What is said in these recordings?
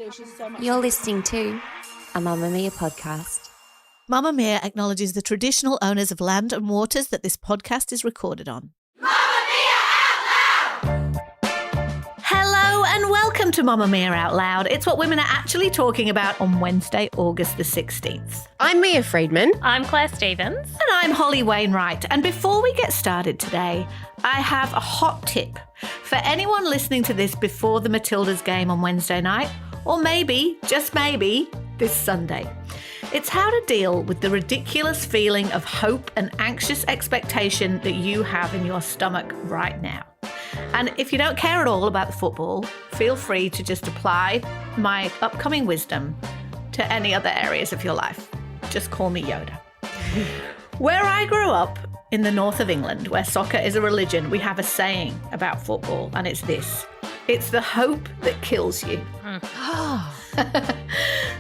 There's just so much. You're listening to a Mamamia podcast. Mamamia acknowledges the traditional owners of land and waters that this podcast is recorded on. Hello and welcome to Mamamia Out Loud. It's what women are actually talking about on Wednesday, August the 16th. I'm Mia Freedman. I'm Clare Stevens. And I'm Holly Wainwright. And before we get started today, I have a hot tip for anyone listening to this before the Matildas game on Wednesday night, or maybe, just maybe, this Sunday. It's how to deal with the ridiculous feeling of hope and anxious expectation that you have in your stomach right now. And if you don't care at all about the football, feel free to just apply my upcoming wisdom to any other areas of your life. Just call me Yoda. Where I grew up, in the north of England, where soccer is a religion, we have a saying about football, and it's this: it's the hope that kills you.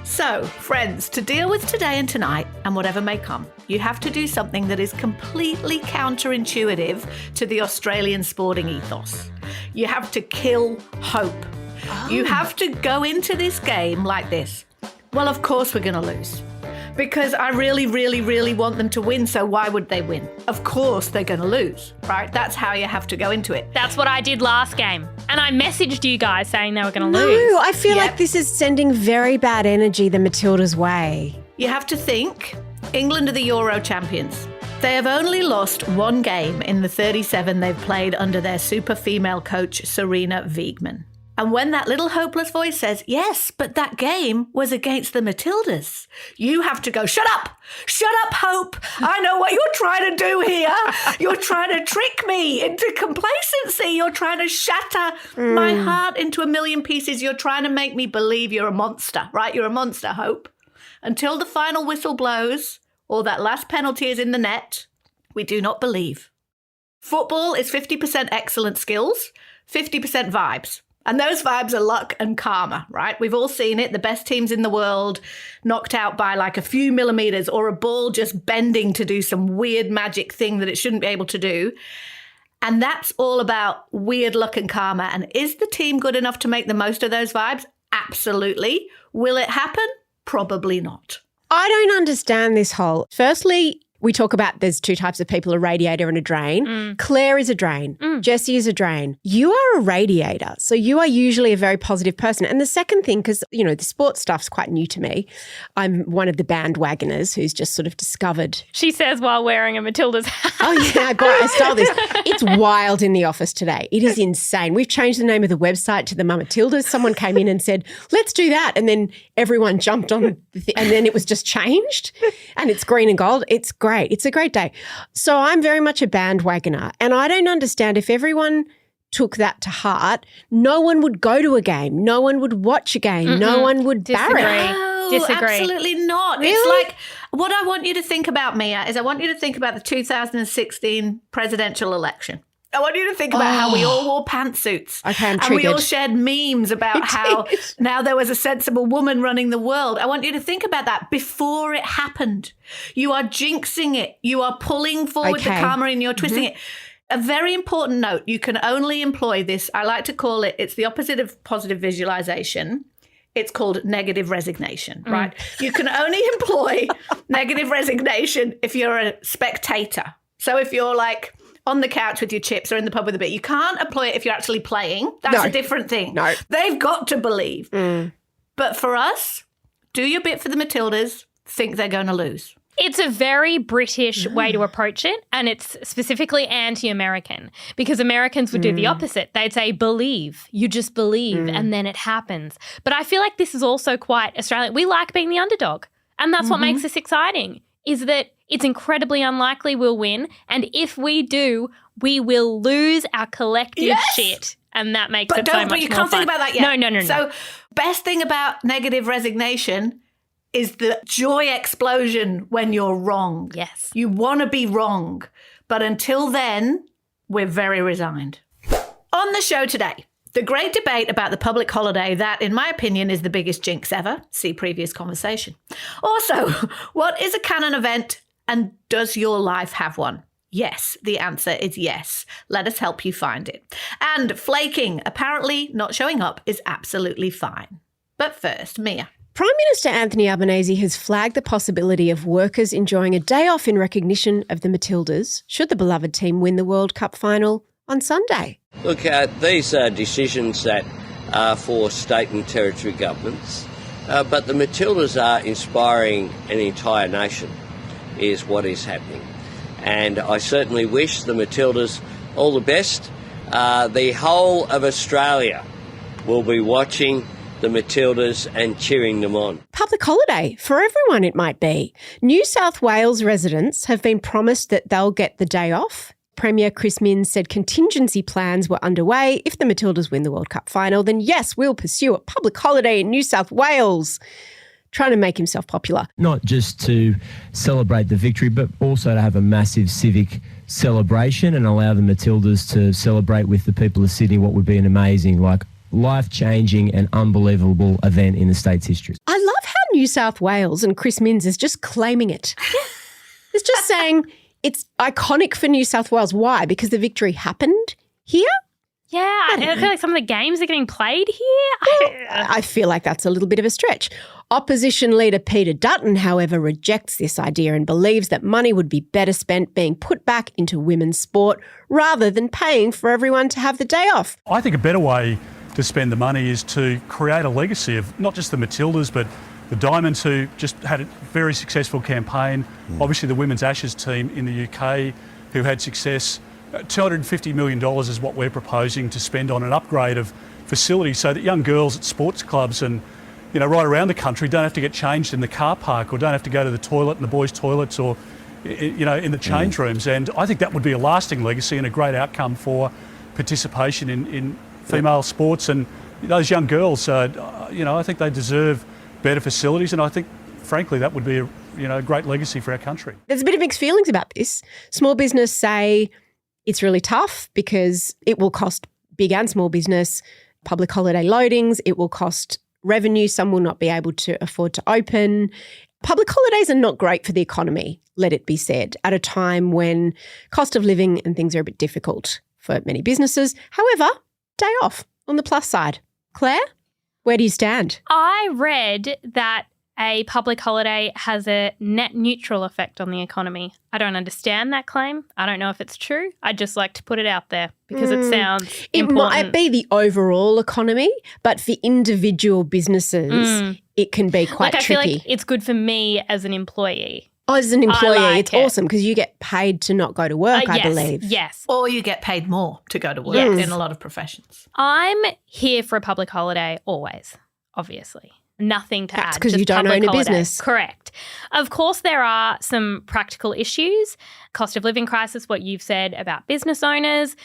So, friends, to deal with today and tonight, and whatever may come, you have to do something that is completely counterintuitive to the Australian sporting ethos. You have to kill hope. You have to go into this game like this. Well, of course we're going to lose. Because I really, really, really want them to win, so why would they win? Of course they're going to lose, right? That's how you have to go into it. That's what I did last game. And I messaged you guys saying they were going to lose. No, I feel like this is sending very bad energy the Matildas' way. You have to think, England are the Euro champions. They have only lost one game in the 37 they've played under their super female coach, Sarina Wiegman. And when that little hopeless voice says, yes, but that game was against the Matildas, you have to go, shut up, Hope. I know what you're trying to do here. You're trying to trick me into complacency. You're trying to shatter my heart into a million pieces. You're trying to make me believe you're a monster, right? You're a monster, Hope. Until the final whistle blows or that last penalty is in the net, we do not believe. Football is 50% excellent skills, 50% vibes. And those vibes are luck and karma, right? We've all seen it. The best teams in the world knocked out by like a few millimeters, or a ball just bending to do some weird magic thing that it shouldn't be able to do. And that's all about weird luck and karma. And is the team good enough to make the most of those vibes? Absolutely. Will it happen? Probably not. I don't understand this whole... Firstly, we talk about there's two types of people, a radiator and a drain. Clare is a drain. Jessie is a drain. You are a radiator. So you are usually a very positive person. And the second thing, because, you know, the sports stuff's quite new to me. I'm one of the bandwagoners who's just sort of discovered. She says while wearing a Matildas hat. Oh, yeah, I stole this. It's wild in the office today. It is insane. We've changed the name of the website to the Matildas. Someone came in and said, let's do that. And then everyone jumped on and then it was just changed. And it's green and gold. It's great. It's a great day. So I'm very much a bandwagoner, and I don't understand if everyone took that to heart, no one would go to a game. No one would watch a game. No one would Disagree. barrack. No, Disagree. absolutely not. Really? It's like, what I want you to think about, Mia, is I want you to think about the 2016 presidential election. I want you to think about how we all wore pantsuits. Okay, I'm and triggered. we all shared memes about how now there was a sensible woman running the world. I want you to think about that before it happened. You are jinxing it. You are pulling forward the Okay. karma and you're twisting it. A very important note, you can only employ this, I like to call it, it's the opposite of positive visualization. It's called negative resignation, right? You can only employ negative resignation if you're a spectator. So if you're like on the couch with your chips or in the pub with a bit, you can't employ it if you're actually playing. That's a different thing. No. They've got to believe. But for us, do your bit for the Matildas, think they're going to lose. It's a very British way to approach it, and it's specifically anti-American, because Americans would do the opposite. They'd say, believe, you just believe, and then it happens. But I feel like this is also quite Australian. We like being the underdog, and that's what makes us exciting, is that it's incredibly unlikely we'll win, and if we do, we will lose our collective shit. And that makes it so much more fun. But you can't think about that yet. No. So best thing about negative resignation is the joy explosion when you're wrong. Yes. You want to be wrong. But until then, we're very resigned. On the show today, the great debate about the public holiday that, in my opinion, is the biggest jinx ever. See previous conversation. Also, what is a Canon event and does your life have one? Yes, the answer is yes. Let us help you find it. And flaking, apparently not showing up, is absolutely fine. But first, Mia. Prime Minister Anthony Albanese has flagged the possibility of workers enjoying a day off in recognition of the Matildas should the beloved team win the World Cup final on Sunday. Look, these are decisions that are for state and territory governments, but the Matildas are inspiring an entire nation, is what is happening. And I certainly wish the Matildas all the best. The whole of Australia will be watching the Matildas and cheering them on. Public holiday for everyone it might be. New South Wales residents have been promised that they'll get the day off. Premier Chris Minns said contingency plans were underway. If the Matildas win the World Cup final, then yes, we'll pursue a public holiday in New South Wales. Trying to make himself popular. Not just to celebrate the victory, but also to have a massive civic celebration and allow the Matildas to celebrate with the people of Sydney what would be an amazing, life-changing and unbelievable event in the state's history. I love how New South Wales and Chris Minns is just claiming it. It's just saying it's iconic for New South Wales. Why? Because the victory happened here? Yeah, I feel like some of the games are getting played here. I feel like that's a little bit of a stretch. Opposition leader Peter Dutton, however, rejects this idea and believes that money would be better spent being put back into women's sport rather than paying for everyone to have the day off. I think a better way to spend the money is to create a legacy of not just the Matildas, but the Diamonds, who just had a very successful campaign. Obviously, the Women's Ashes team in the UK, who had success. $250 million is what we're proposing to spend on an upgrade of facilities so that young girls at sports clubs and, right around the country don't have to get changed in the car park or don't have to go to the toilet in the boys' toilets or, in the change rooms. And I think that would be a lasting legacy and a great outcome for participation in female sports. And those young girls, I think they deserve better facilities. And I think, frankly, that would be a great legacy for our country. There's a bit of mixed feelings about this. Small business say it's really tough because it will cost big and small business public holiday loadings. It will cost revenue. Some will not be able to afford to open. Public holidays are not great for the economy, let it be said, at a time when cost of living and things are a bit difficult for many businesses. However, day off on the plus side. Claire, where do you stand? I read that a public holiday has a net neutral effect on the economy. I don't understand that claim. I don't know if it's true. I'd just like to put it out there because it sounds important. It might be the overall economy, but for individual businesses, it can be quite tricky. I feel like it's good for me as an employee. Oh, as an employee, it's awesome because you get paid to not go to work, I believe. Yes. Or you get paid more to go to work in a lot of professions. I'm here for a public holiday always, obviously. Nothing to add. That's because you don't own a business. Correct. Of course, there are some practical issues, cost of living crisis, what you've said about business owners,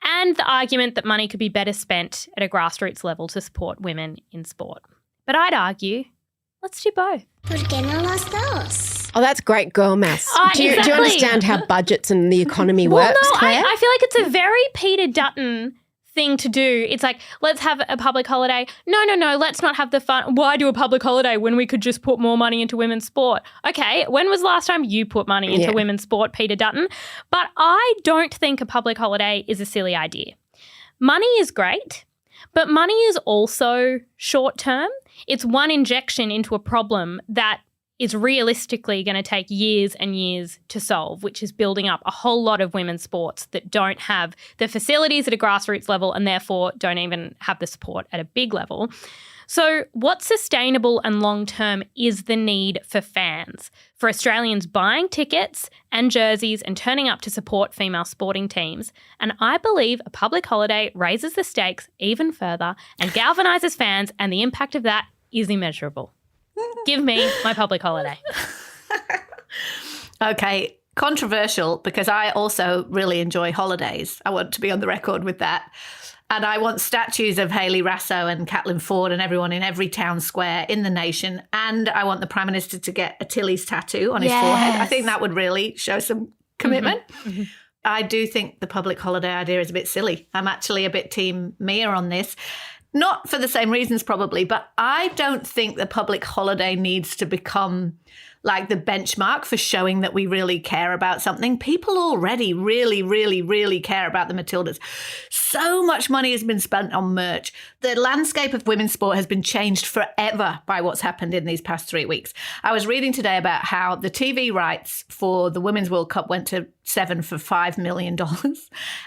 and the argument that money could be better spent at a grassroots level to support women in sport. But I'd argue, let's do both. Oh, that's great girl maths. Do you understand how budgets and the economy works, Claire? I feel like it's a very Peter Dutton thing to do. It's like, let's have a public holiday. No, let's not have the fun. Why do a public holiday when we could just put more money into women's sport? Okay, when was the last time you put money into women's sport, Peter Dutton? But I don't think a public holiday is a silly idea. Money is great, but money is also short term. It's one injection into a problem that is realistically going to take years and years to solve, which is building up a whole lot of women's sports that don't have the facilities at a grassroots level and therefore don't even have the support at a big level. So what's sustainable and long-term is the need for fans, for Australians buying tickets and jerseys and turning up to support female sporting teams. And I believe a public holiday raises the stakes even further and galvanises fans, and the impact of that is immeasurable. Give me my public holiday. Okay, controversial because I also really enjoy holidays. I want to be on the record with that. And I want statues of Hayley Raso and Caitlin Ford and everyone in every town square in the nation. And I want the Prime Minister to get Achilles tattoo on his forehead. I think that would really show some commitment. Mm-hmm. I do think the public holiday idea is a bit silly. I'm actually a bit team Mia on this. Not for the same reasons probably, but I don't think the public holiday needs to become like the benchmark for showing that we really care about something. People already really, really, really care about the Matildas. So much money has been spent on merch. The landscape of women's sport has been changed forever by what's happened in these past 3 weeks. I was reading today about how the TV rights for the Women's World Cup went to Seven for $5 million.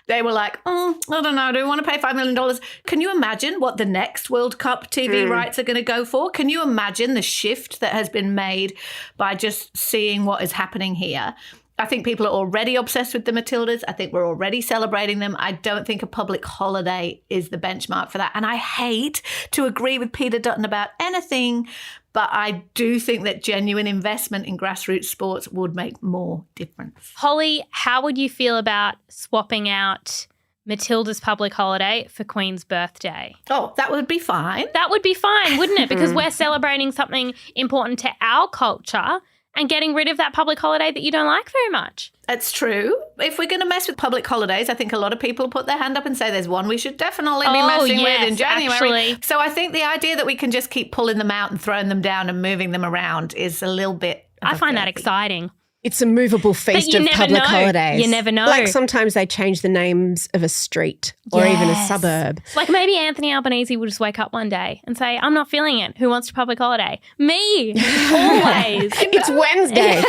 They were like, I don't know, do we want to pay $5 million? Can you imagine what the next World Cup TV rights are going to go for? Can you imagine the shift that has been made by just seeing what is happening here? I think people are already obsessed with the Matildas. I think we're already celebrating them. I don't think a public holiday is the benchmark for that. And I hate to agree with Peter Dutton about anything, but I do think that genuine investment in grassroots sports would make more difference. Holly, how would you feel about swapping out Matilda's public holiday for Queen's birthday? Oh, that would be fine. That would be fine, wouldn't it? Because we're celebrating something important to our culture and getting rid of that public holiday that you don't like very much. It's true. If we're going to mess with public holidays, I think a lot of people put their hand up and say there's one we should definitely be messing with in January. Actually. So I think the idea that we can just keep pulling them out and throwing them down and moving them around is a little bit... I find that exciting. It's a movable feast of public holidays. You never know. Like sometimes they change the names of a street or even a suburb. Like maybe Anthony Albanese will just wake up one day and say, I'm not feeling it. Who wants a public holiday? Me. Always. It's Wednesday.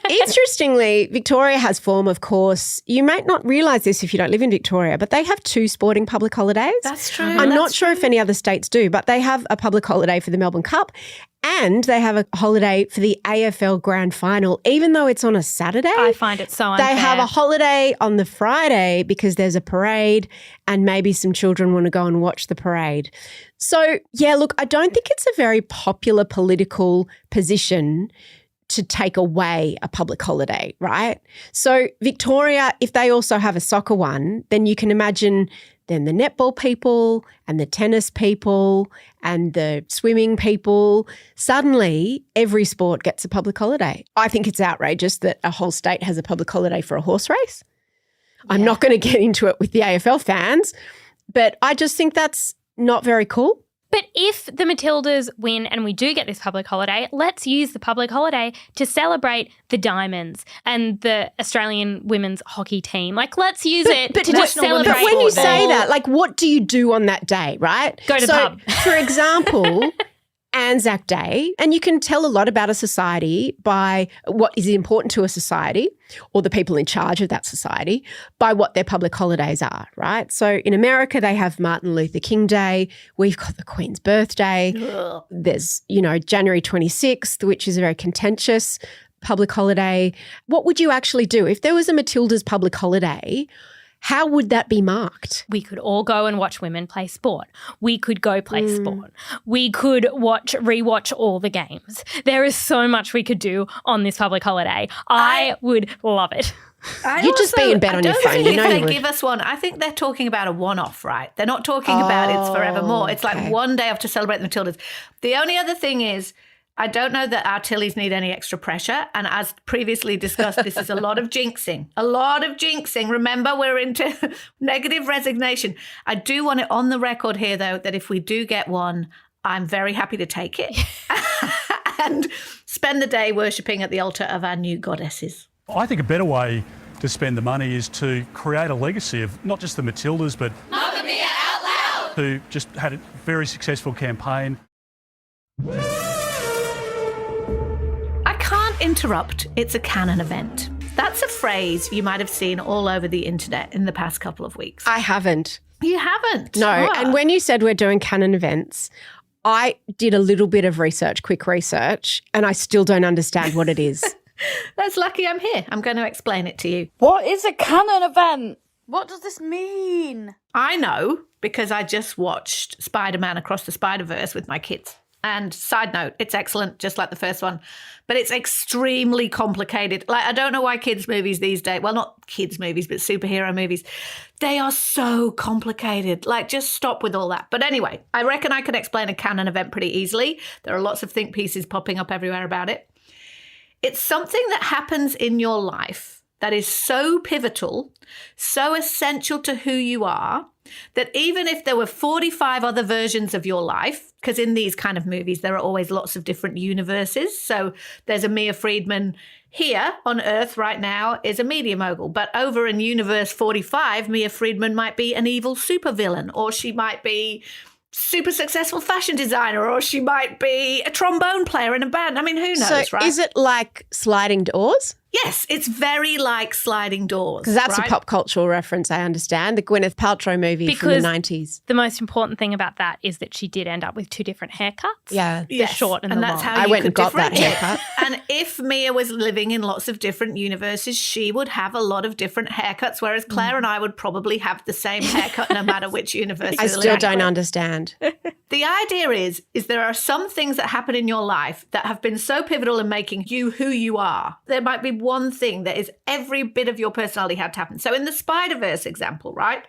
Interestingly, Victoria has form, of course. You might not realise this if you don't live in Victoria, but they have 2 sporting public holidays. That's true. I'm not sure if any other states do, but they have a public holiday for the Melbourne Cup. And they have a holiday for the AFL Grand Final, even though it's on a Saturday. I find it so unfair. They have a holiday on the Friday because there's a parade and maybe some children want to go and watch the parade. So, yeah, look, I don't think it's a very popular political position to take away a public holiday, right? So Victoria, if they also have a soccer one, then you can imagine then the netball people and the tennis people and the swimming people, suddenly every sport gets a public holiday. I think it's outrageous that a whole state has a public holiday for a horse race. Yeah. I'm not going to get into it with the AFL fans, but I just think that's not very cool. But if the Matildas win and we do get this public holiday, let's use the public holiday to celebrate the Diamonds and the Australian women's hockey team. Like, let's use it to just celebrate. But when you say that, like, what do you do on that day, right? Go to the pub. For example, Anzac Day, and you can tell a lot about a society by what is important to a society or the people in charge of that society by what their public holidays are, right? So in America, they have Martin Luther King Day. We've got the Queen's birthday. Ugh. There's, January 26th, which is a very contentious public holiday. What would you actually do? If there was a Matilda's public holiday, how would that be marked? We could all go and watch women play sport. We could go play sport. We could rewatch all the games. There is so much we could do on this public holiday. I would love it. You'd just be in bed on your phone. I don't think if they give us one, I think they're talking about a one-off, right? They're not talking about it's forevermore. It's like one day off to celebrate the Matildas. The only other thing is, I don't know that our Tillies need any extra pressure. And as previously discussed, this is a lot of jinxing. A lot of jinxing. Remember, we're into negative resignation. I do want it on the record here, though, that if we do get one, I'm very happy to take it and spend the day worshipping at the altar of our new goddesses. I think a better way to spend the money is to create a legacy of not just the Matildas, but Mamamia out loud, who just had a very successful campaign. Interrupt, it's a Canon event. That's a phrase you might have seen all over the internet in the past couple of weeks. I haven't. You haven't? No. And when you said we're doing Canon events, I did a little bit of research, quick research, and I still don't understand what it is. That's lucky I'm here. I'm going to explain it to you. What is a Canon event? What does this mean? I know because I just watched Spider-Man Across the Spider-Verse with my kids. And side note, it's excellent, just like the first one, but it's extremely complicated. Like, I don't know why kids' movies these days, well, not kids' movies, but superhero movies, they are so complicated. Like, just stop with all that. But anyway, I reckon I can explain a Canon event pretty easily. There are lots of think pieces popping up everywhere about it. It's something that happens in your life that is so pivotal, so essential to who you are, that even if there were 45 other versions of your life, because in these kind of movies, there are always lots of different universes. So there's a Mia Freedman here on Earth right now is a media mogul. But over in universe 45, Mia Freedman might be an evil supervillain, or she might be super successful fashion designer, or she might be a trombone player in a band. I mean, who knows, right? Is it like sliding doors? Yes, it's very like sliding doors. Because that's right? a pop cultural reference, I understand. The Gwyneth Paltrow movie from the 90s. The most important thing about that is that she did end up with 2 different haircuts. Yeah. The short and the that's long. how I you went could and got that differentiate. haircut. And if Mia was living in lots of different universes, she would have a lot of different haircuts, whereas Claire and I would probably have the same haircut no matter which universe. I still don't understand. The idea is there are some things that happen in your life that have been so pivotal in making you who you are. There might be one thing that is every bit of your personality had to happen. So in the Spider-Verse example, right?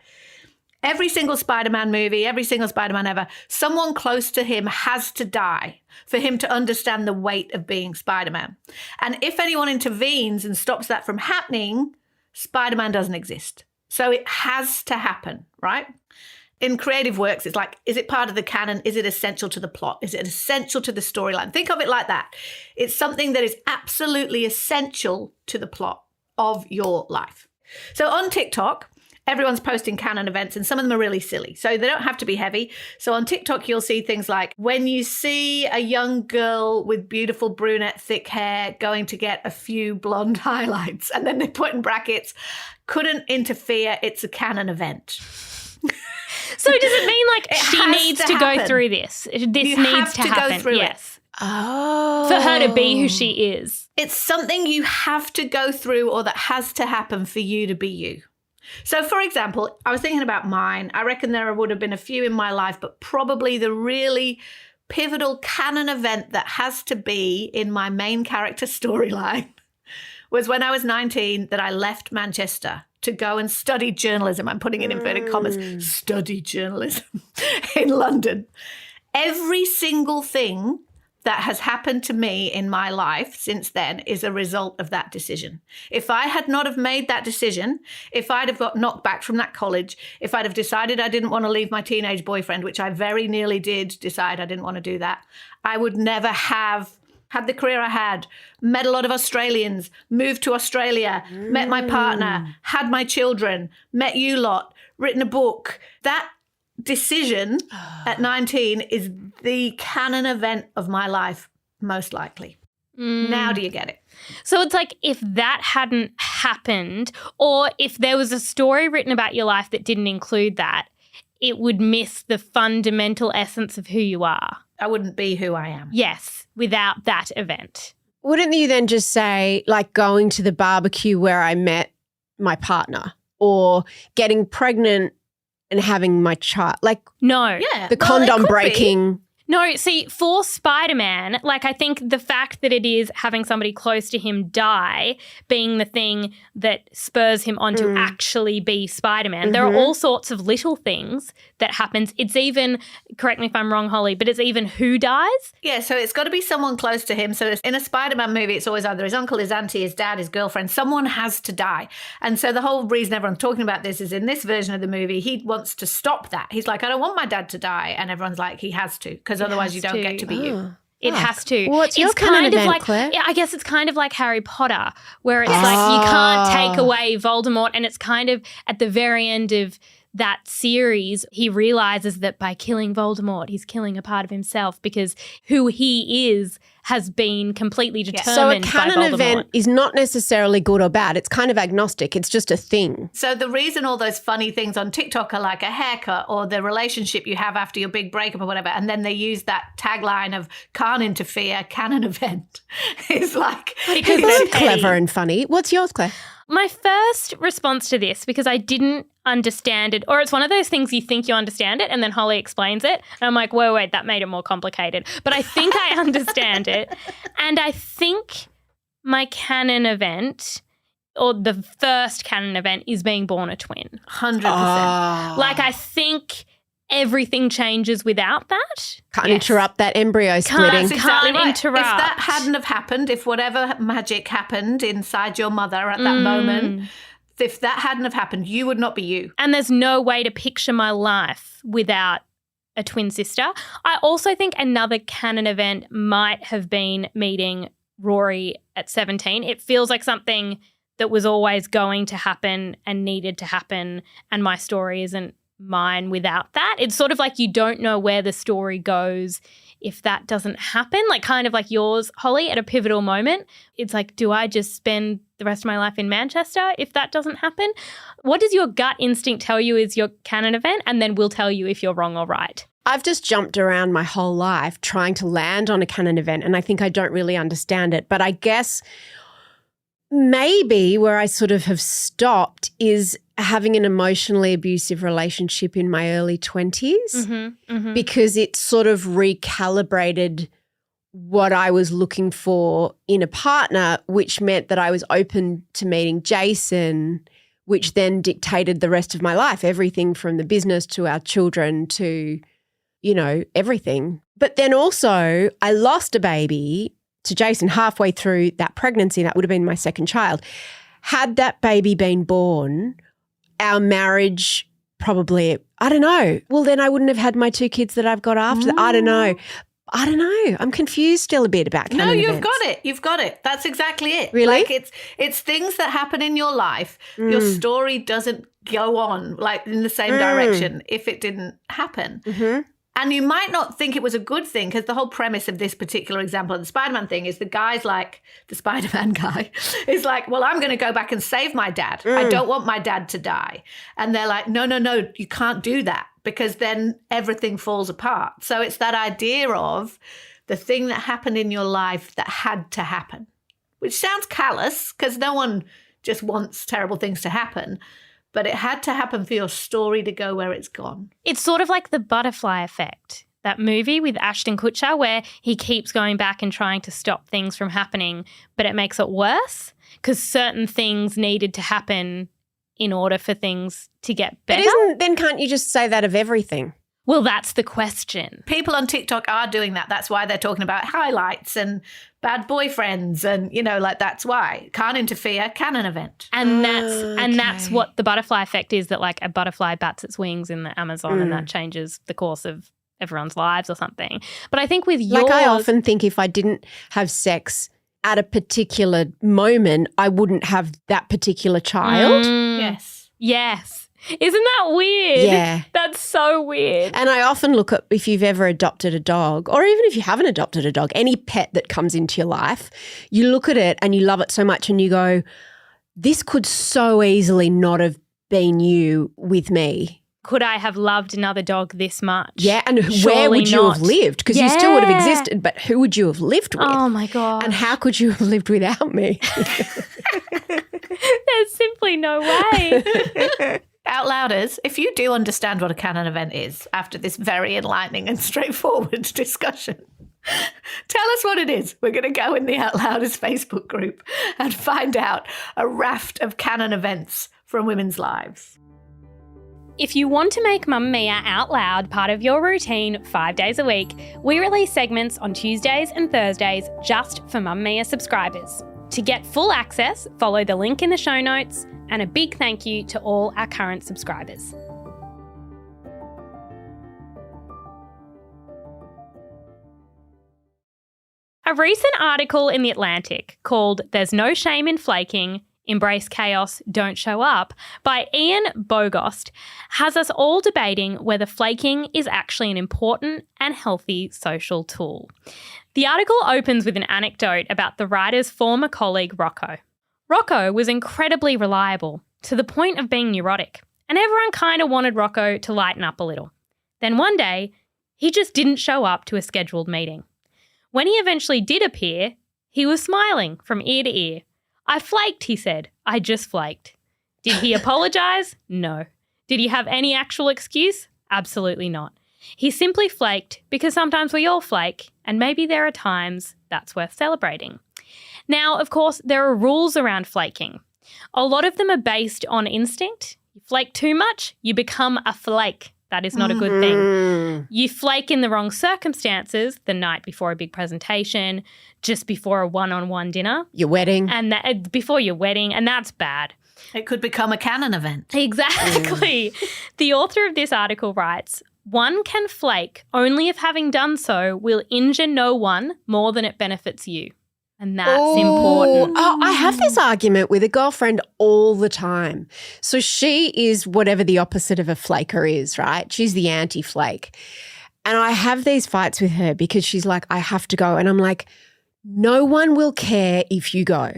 Every single Spider-Man movie, every single Spider-Man ever, someone close to him has to die for him to understand the weight of being Spider-Man. And if anyone intervenes and stops that from happening, Spider-Man doesn't exist. So it has to happen, right? In creative works, it's like, is it part of the canon? Is it essential to the plot? Is it essential to the storyline? Think of it like that. It's something that is absolutely essential to the plot of your life. So on TikTok, everyone's posting canon events and some of them are really silly. So they don't have to be heavy. So on TikTok, you'll see things like when you see a young girl with beautiful brunette thick hair going to get a few blonde highlights, and then they put in brackets, couldn't interfere, it's a canon event. So does it mean like she needs to go through this? This needs to happen. Go through yes. it. Oh. For her to be who she is. It's something you have to go through or that has to happen for you to be you. So, for example, I was thinking about mine. I reckon there would have been a few in my life, but probably the really pivotal canon event that has to be in my main character storyline was when I was 19 that I left Manchester to go and study journalism. I'm putting in inverted commas, study journalism in London. Every single thing that has happened to me in my life since then is a result of that decision. If I had not have made that decision, if I'd have got knocked back from that college, if I'd have decided I didn't want to leave my teenage boyfriend, which I very nearly did decide I didn't want to do that, I would never have had the career I had, met a lot of Australians, moved to Australia, met my partner, had my children, met you lot, written a book. That decision at 19 is the canon event of my life, most likely. Now do you get it? So it's like if that hadn't happened, or if there was a story written about your life that didn't include that, it would miss the fundamental essence of who you are. I wouldn't be who I am. Yes, without that event. Wouldn't you then just say, like, going to the barbecue where I met my partner, or getting pregnant and having my child? Like, No. Yeah. the well, it condom could be. breaking. No, see, for Spider-Man, like I think the fact that it is having somebody close to him die being the thing that spurs him on to actually be Spider-Man. There are all sorts of little things that happens. It's even, correct me if I'm wrong, Holly, but it's even who dies. Yeah, so it's got to be someone close to him. So in a Spider-Man movie, it's always either his uncle, his auntie, his dad, his girlfriend. Someone has to die. And so the whole reason everyone's talking about this is in this version of the movie, he wants to stop that. He's like, I don't want my dad to die. And everyone's like, he has to, because otherwise you don't get to be you. It has to. What's your it's canon kind of event, like, Claire? yeah, I guess it's kind of like Harry Potter, where it's like you can't take away Voldemort, and it's kind of at the very end of that series, he realizes that by killing Voldemort, he's killing a part of himself because who he is has been completely determined So a by canon Voldemort. event is not necessarily good or bad. It's kind of agnostic. It's just a thing. So the reason all those funny things on TikTok are like a haircut or the relationship you have after your big breakup or whatever, and then they use that tagline of can't interfere, canon event, is like... Because It's they're petty. clever and funny. What's yours, Claire? My first response to this, because I didn't understand it, or it's one of those things you think you understand it and then Holly explains it and I'm like, wait, that made it more complicated. But I think I understand it. And I think my canon event, or the first canon event, is being born a twin. 100%. Like I think everything changes without that. Can't interrupt that embryo splitting. That's exactly Can't right. interrupt. If that hadn't have happened, if whatever magic happened inside your mother at that moment, If that hadn't have happened, you would not be you. And there's no way to picture my life without a twin sister. I also think another canon event might have been meeting Rory at 17. It feels like something that was always going to happen and needed to happen, and my story isn't mine without that. It's sort of like you don't know where the story goes if that doesn't happen, like kind of like yours, Holly, at a pivotal moment. It's like, do I just spend the rest of my life in Manchester if that doesn't happen? What does your gut instinct tell you is your canon event? And then we'll tell you if you're wrong or right. I've just jumped around my whole life trying to land on a canon event, and I think I don't really understand it. But I guess maybe where I sort of have stopped is having an emotionally abusive relationship in my early 20s because it sort of recalibrated what I was looking for in a partner, which meant that I was open to meeting Jason, which then dictated the rest of my life, everything from the business to our children to, you know, everything. But then also I lost a baby to Jason halfway through that pregnancy. That would have been my second child. Had that baby been born, our marriage probably, I don't know. Well, then I wouldn't have had my 2 kids that I've got after that. I don't know. I'm confused still a bit about canon events. You've got it. You've got it. That's exactly it. Really? Like it's things that happen in your life. Your story doesn't go on like in the same direction if it didn't happen. And you might not think it was a good thing because the whole premise of this particular example of the Spider-Man thing is the guy's like, the Spider-Man guy is like, well, I'm going to go back and save my dad. I don't want my dad to die. And they're like, no, you can't do that because then everything falls apart. So it's that idea of the thing that happened in your life that had to happen, which sounds callous because no one just wants terrible things to happen. But it had to happen for your story to go where it's gone. It's sort of like The Butterfly Effect, that movie with Ashton Kutcher where he keeps going back and trying to stop things from happening, but it makes it worse because certain things needed to happen in order for things to get better. But then can't you just say that of everything? Well, that's the question. People on TikTok are doing that. That's why they're talking about highlights and bad boyfriends and, you know, like that's why. Can't interfere, canon event. And that's what the butterfly effect is, that like a butterfly bats its wings in the Amazon and that changes the course of everyone's lives or something. But I think with yours... Like I often think if I didn't have sex at a particular moment, I wouldn't have that particular child. Yes. Isn't that weird? Yeah. That's so weird. And I often look at if you've ever adopted a dog, or even if you haven't adopted a dog, any pet that comes into your life, you look at it and you love it so much and you go, this could so easily not have been you with me. Could I have loved another dog this much? Yeah, and Surely where would you have lived? Because you still would have existed, but who would you have lived with? Oh, my God. And how could you have lived without me? There's simply no way. Outlouders, if you do understand what a canon event is after this very enlightening and straightforward discussion, tell us what it is. We're going to go in the Outlouders Facebook group and find out a raft of canon events from women's lives. If you want to make Mamamia Out Loud part of your routine 5 days a week, we release segments on Tuesdays and Thursdays just for Mamamia subscribers. To get full access, follow the link in the show notes, and a big thank you to all our current subscribers. A recent article in The Atlantic called "There's No Shame in Flaking, Embrace Chaos, Don't Show Up" by Ian Bogost has us all debating whether flaking is actually an important and healthy social tool. The article opens with an anecdote about the writer's former colleague Rocco. Rocco was incredibly reliable, to the point of being neurotic, and everyone kind of wanted Rocco to lighten up a little. Then one day, he just didn't show up to a scheduled meeting. When he eventually did appear, he was smiling from ear to ear. "I flaked," he said. "I just flaked." Did he apologise? No. Did he have any actual excuse? Absolutely not. He simply flaked because sometimes we all flake, and maybe there are times that's worth celebrating. Now, of course, there are rules around flaking. A lot of them are based on instinct. You flake too much, you become a flake. That is not a good thing. You flake in the wrong circumstances, the night before a big presentation, just before a one-on-one dinner. Your wedding. And before your wedding, and that's bad. It could become a Canon event. Exactly. The author of this article writes, one can flake only if having done so will injure no one more than it benefits you. And that's important. Oh, I have this argument with a girlfriend all the time. So she is whatever the opposite of a flaker is, right? She's the anti-flake. And I have these fights with her because she's like, I have to go. And I'm like, no one will care if you go.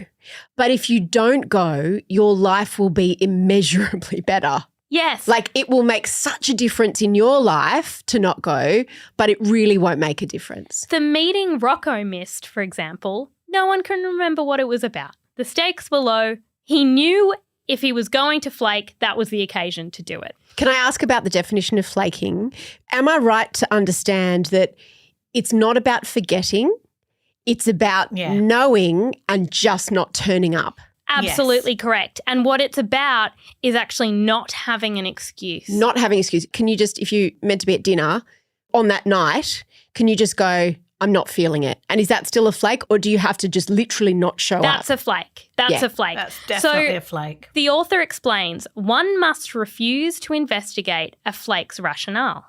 But if you don't go, your life will be immeasurably better. Yes. Like it will make such a difference in your life to not go, but it really won't make a difference. The meeting Rocco missed, for example, no one can remember what it was about. The stakes were low. He knew if he was going to flake, that was the occasion to do it. Can I ask about the definition of flaking? Am I right to understand that it's not about forgetting, it's about knowing and just not turning up? Absolutely correct. And what it's about is actually not having an excuse. Not having an excuse. Can you just, if you meant to be at dinner on that night, can you just go, I'm not feeling it? And is that still a flake, or do you have to just literally not show That's up? a flake. That's a flake. That's definitely a flake. The author explains, one must refuse to investigate a flake's rationale.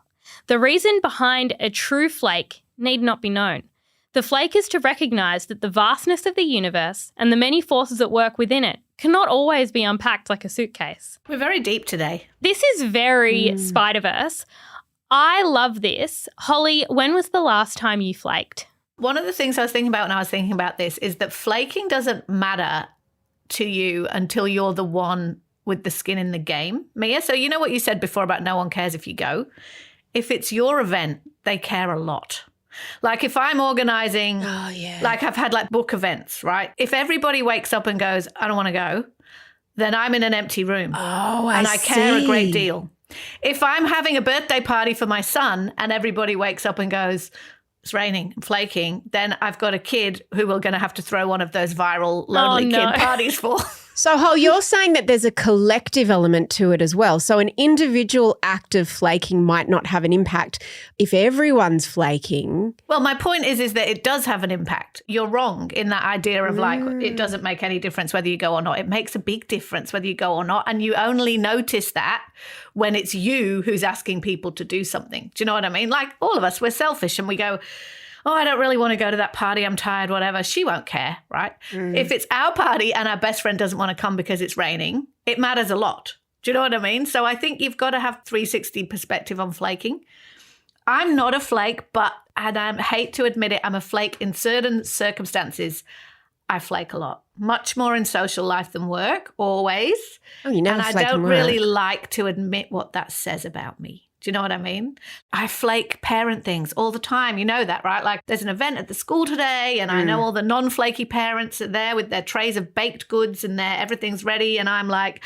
The reason behind a true flake need not be known. The flake is to recognise that the vastness of the universe and the many forces at work within it cannot always be unpacked like a suitcase. We're very deep today. This is very Spider-Verse. I love this. Holly, when was the last time you flaked? One of the things I was thinking about when I was thinking about this is that flaking doesn't matter to you until you're the one with the skin in the game, Mia. So you know what you said before about no one cares if you go? If it's your event, they care a lot. Like if I'm organising, like I've had like book events, right? If everybody wakes up and goes, I don't want to go, then I'm in an empty room. Oh, and I care a great deal. If I'm having a birthday party for my son and everybody wakes up and goes, it's raining and flaking, then I've got a kid who we're going to have to throw one of those viral lonely kid parties for. So, Hol, you're saying that there's a collective element to it as well. So an individual act of flaking might not have an impact if everyone's flaking. Well, my point is that it does have an impact. You're wrong in that idea of like it doesn't make any difference whether you go or not. It makes a big difference whether you go or not. And you only notice that when it's you who's asking people to do something. Do you know what I mean? Like all of us, we're selfish and we go, oh, I don't really want to go to that party. I'm tired, whatever. She won't care, right? If it's our party and our best friend doesn't want to come because it's raining, it matters a lot. Do you know what I mean? So I think you've got to have 360 perspective on flaking. I'm not a flake, and I hate to admit it, I'm a flake in certain circumstances. I flake a lot, much more in social life than work, always. Oh, you never and flake I don't in work. really like to admit what that says about me. Do you know what I mean? I flake parent things all the time. You know that, right? Like there's an event at the school today and I know all the non-flaky parents are there with their trays of baked goods and everything's ready. And I'm like,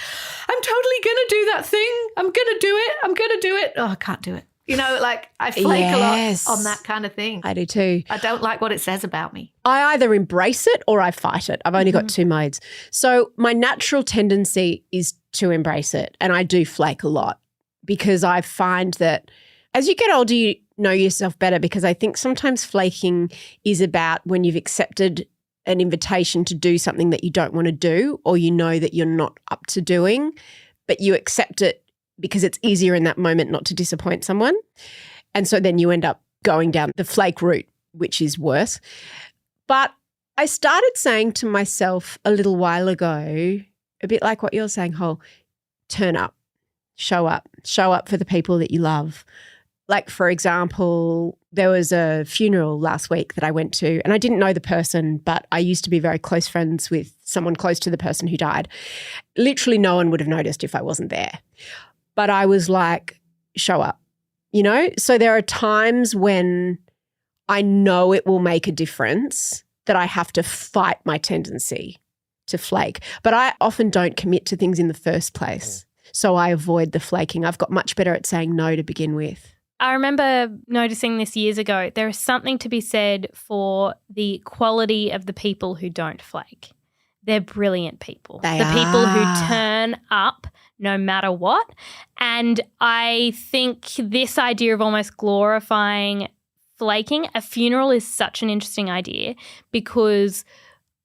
I'm totally going to do that thing. I'm going to do it. I'm going to do it. Oh, I can't do it. You know, like I flake a lot on that kind of thing. I do too. I don't like what it says about me. I either embrace it or I fight it. I've only got two modes. So my natural tendency is to embrace it, and I do flake a lot because I find that as you get older, you know yourself better, because I think sometimes flaking is about when you've accepted an invitation to do something that you don't want to do, or you know that you're not up to doing, but you accept it because it's easier in that moment not to disappoint someone. And so then you end up going down the flake route, which is worse. But I started saying to myself a little while ago, a bit like what you're saying, Hol, turn up, show up for the people that you love. Like, for example, there was a funeral last week that I went to, and I didn't know the person, but I used to be very close friends with someone close to the person who died. Literally no one would have noticed if I wasn't there. But I was like, show up, you know? So there are times when I know it will make a difference that I have to fight my tendency to flake. But I often don't commit to things in the first place. So I avoid the flaking. I've got much better at saying no to begin with. I remember noticing this years ago. There is something to be said for the quality of the people who don't flake. They're brilliant people. The people who turn up no matter what. And I think this idea of almost glorifying flaking, a funeral is such an interesting idea, because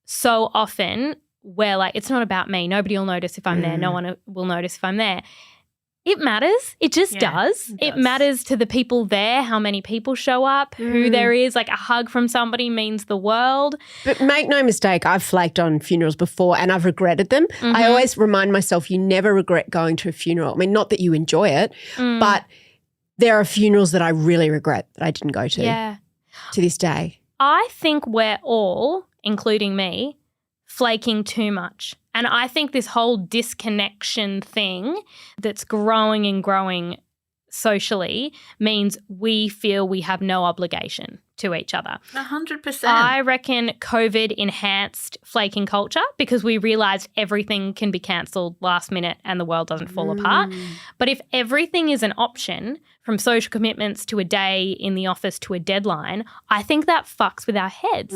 so often where like it's not about me. Nobody will notice if I'm there. No one will notice if I'm there. It matters. It just does. It matters to the people there, how many people show up, who there is. Like a hug from somebody means the world. But make no mistake, I've flaked on funerals before and I've regretted them. I always remind myself you never regret going to a funeral. I mean, not that you enjoy it, but there are funerals that I really regret that I didn't go to to this day. I think we're all, including me, flaking too much. And I think this whole disconnection thing that's growing and growing socially means we feel we have no obligation to each other. 100%. I reckon COVID enhanced flaking culture because we realised everything can be cancelled last minute and the world doesn't fall apart. But if everything is an option, from social commitments to a day in the office to a deadline, I think that fucks with our heads.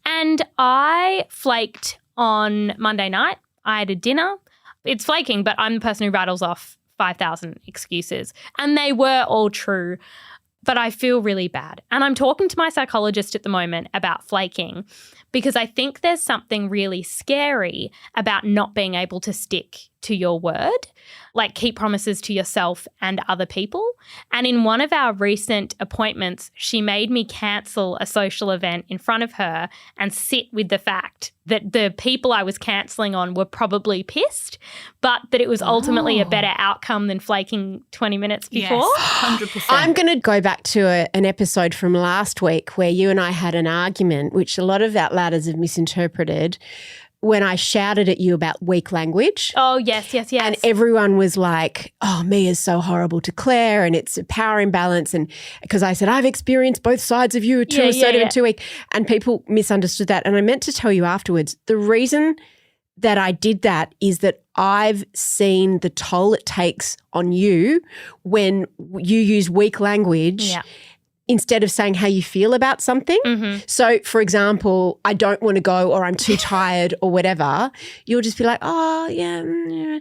And I flaked on Monday night. I had a dinner. It's flaking, but I'm the person who rattles off 5,000 excuses. And they were all true, but I feel really bad. And I'm talking to my psychologist at the moment about flaking because I think there's something really scary about not being able to stick to your word, like keep promises to yourself and other people. And in one of our recent appointments, she made me cancel a social event in front of her and sit with the fact that the people I was cancelling on were probably pissed, but that it was ultimately a better outcome than flaking 20 minutes before. Yes, 100%. I'm going to go back to an episode from last week where you and I had an argument, which a lot of outlanders have misinterpreted, when I shouted at you about weak language. Oh, yes. And everyone was like, oh, Mia's so horrible to Clare and it's a power imbalance. And because I said, I've experienced both sides of you, too assertive and too weak. And people misunderstood that. And I meant to tell you afterwards, the reason that I did that is that I've seen the toll it takes on you when you use weak language instead of saying how you feel about something. So, for example, I don't want to go or I'm too tired or whatever, you'll just be like, oh, yeah.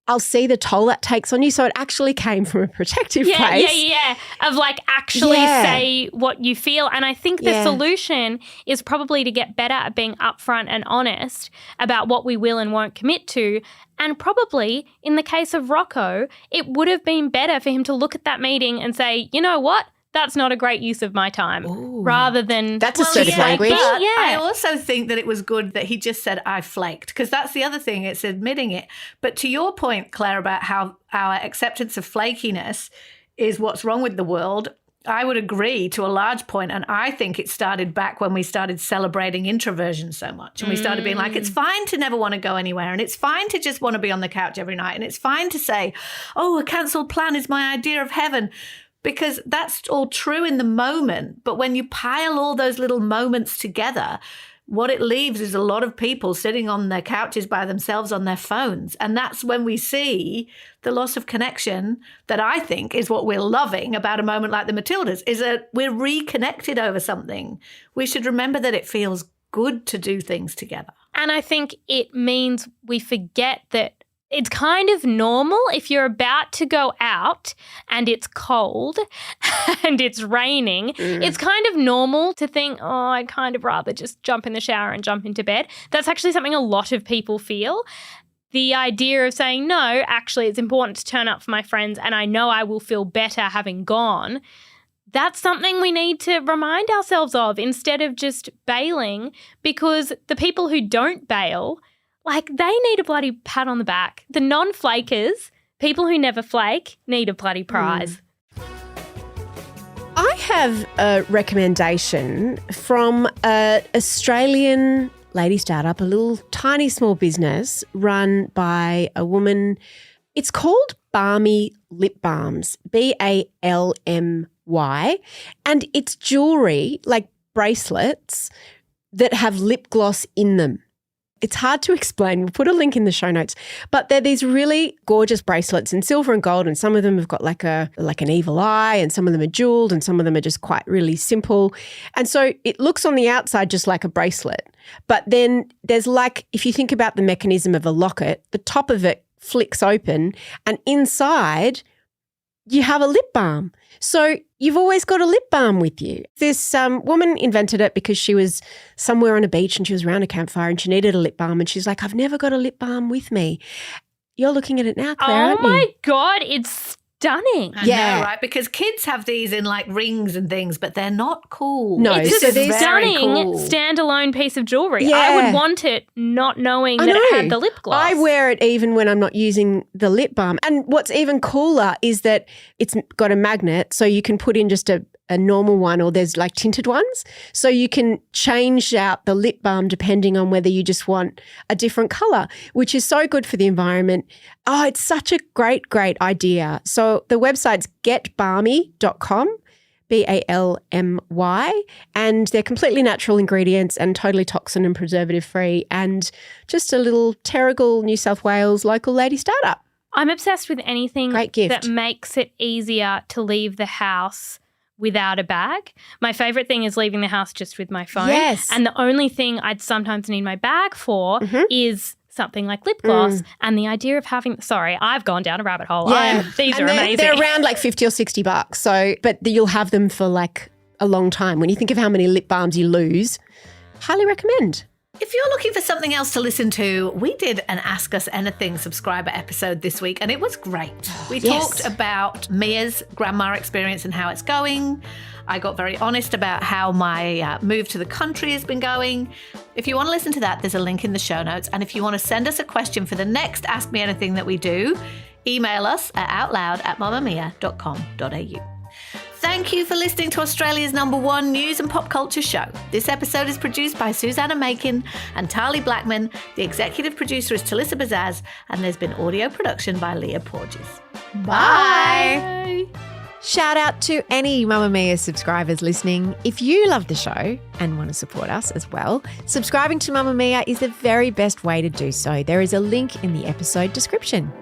I'll see the toll that takes on you. So it actually came from a protective place. Yeah. Of like actually say what you feel. And I think the solution is probably to get better at being upfront and honest about what we will and won't commit to. And probably in the case of Rocco, it would have been better for him to look at that meeting and say, you know what? That's not a great use of my time, rather than... That's assertive language. But I also think that it was good that he just said, I flaked, because that's the other thing, it's admitting it. But to your point, Claire, about how our acceptance of flakiness is what's wrong with the world, I would agree to a large point, and I think it started back when we started celebrating introversion so much, and we started being like, it's fine to never want to go anywhere, and it's fine to just want to be on the couch every night, and it's fine to say, oh, a cancelled plan is my idea of heaven. Because that's all true in the moment. But when you pile all those little moments together, what it leaves is a lot of people sitting on their couches by themselves on their phones. And that's when we see the loss of connection that I think is what we're loving about a moment like the Matildas, is that we're reconnected over something. We should remember that it feels good to do things together. And I think it means we forget that it's kind of normal if you're about to go out and it's cold and it's raining. It's kind of normal to think, oh, I'd kind of rather just jump in the shower and jump into bed. That's actually something a lot of people feel. The idea of saying, no, actually it's important to turn up for my friends and I know I will feel better having gone. That's something we need to remind ourselves of instead of just bailing, because the people who don't bail, like, they need a bloody pat on the back. The non-flakers, people who never flake, need a bloody prize. I have a recommendation from an Australian lady startup, a little tiny small business run by a woman. It's called Balmy Lip Balms, Balmy. And it's jewellery, like bracelets, that have lip gloss in them. It's hard to explain. We'll put a link in the show notes. But they're these really gorgeous bracelets in silver and gold, and some of them have got like an evil eye, and some of them are jewelled, and some of them are just quite really simple. And so it looks on the outside just like a bracelet. But then there's like, if you think about the mechanism of a locket, the top of it flicks open, and inside you have a lip balm. So you've always got a lip balm with you. This woman invented it because she was somewhere on a beach and she was around a campfire and she needed a lip balm and she's like, I've never got a lip balm with me. You're looking at it now, Claire, aren't you? Oh, my God. It's stunning. I know, right? Because kids have these in like rings and things, but they're not cool. No, It's so a these stunning cool. standalone piece of jewellery. Yeah. I would want it not knowing that it had the lip gloss. I wear it even when I'm not using the lip balm. And what's even cooler is that it's got a magnet, so you can put in just a normal one, or there's like tinted ones. So you can change out the lip balm depending on whether you just want a different colour, which is so good for the environment. Oh, it's such a great, great idea. So the website's getbalmy.com. BALMY, and they're completely natural ingredients and totally toxin and preservative free, and just a little Terrigal, New South Wales local lady startup. I'm obsessed with anything Great gift. that makes it easier to leave the house without a bag. My favourite thing is leaving the house just with my phone. Yes. And the only thing I'd sometimes need my bag for is something like lip gloss. And the idea of having, sorry, I've gone down a rabbit hole. These are amazing. They're around like $50 or $60. So, but you'll have them for like a long time. When you think of how many lip balms you lose, highly recommend. If you're looking for something else to listen to, we did an Ask Us Anything subscriber episode this week and it was great. We talked about Mia's grandma experience and how it's going. I got very honest about how my move to the country has been going. If you want to listen to that, there's a link in the show notes. And if you want to send us a question for the next Ask Me Anything that we do, email us at outloud@mamamia.com.au. Thank you for listening to Australia's #1 news and pop culture show. This episode is produced by Susannah Makin and Tahli Blackman. The executive producer is Talissa Bazaz, and there's been audio production by Leah Porges. Bye. Shout out to any Mamamia subscribers listening. If you love the show and want to support us as well, subscribing to Mamamia is the very best way to do so. There is a link in the episode description.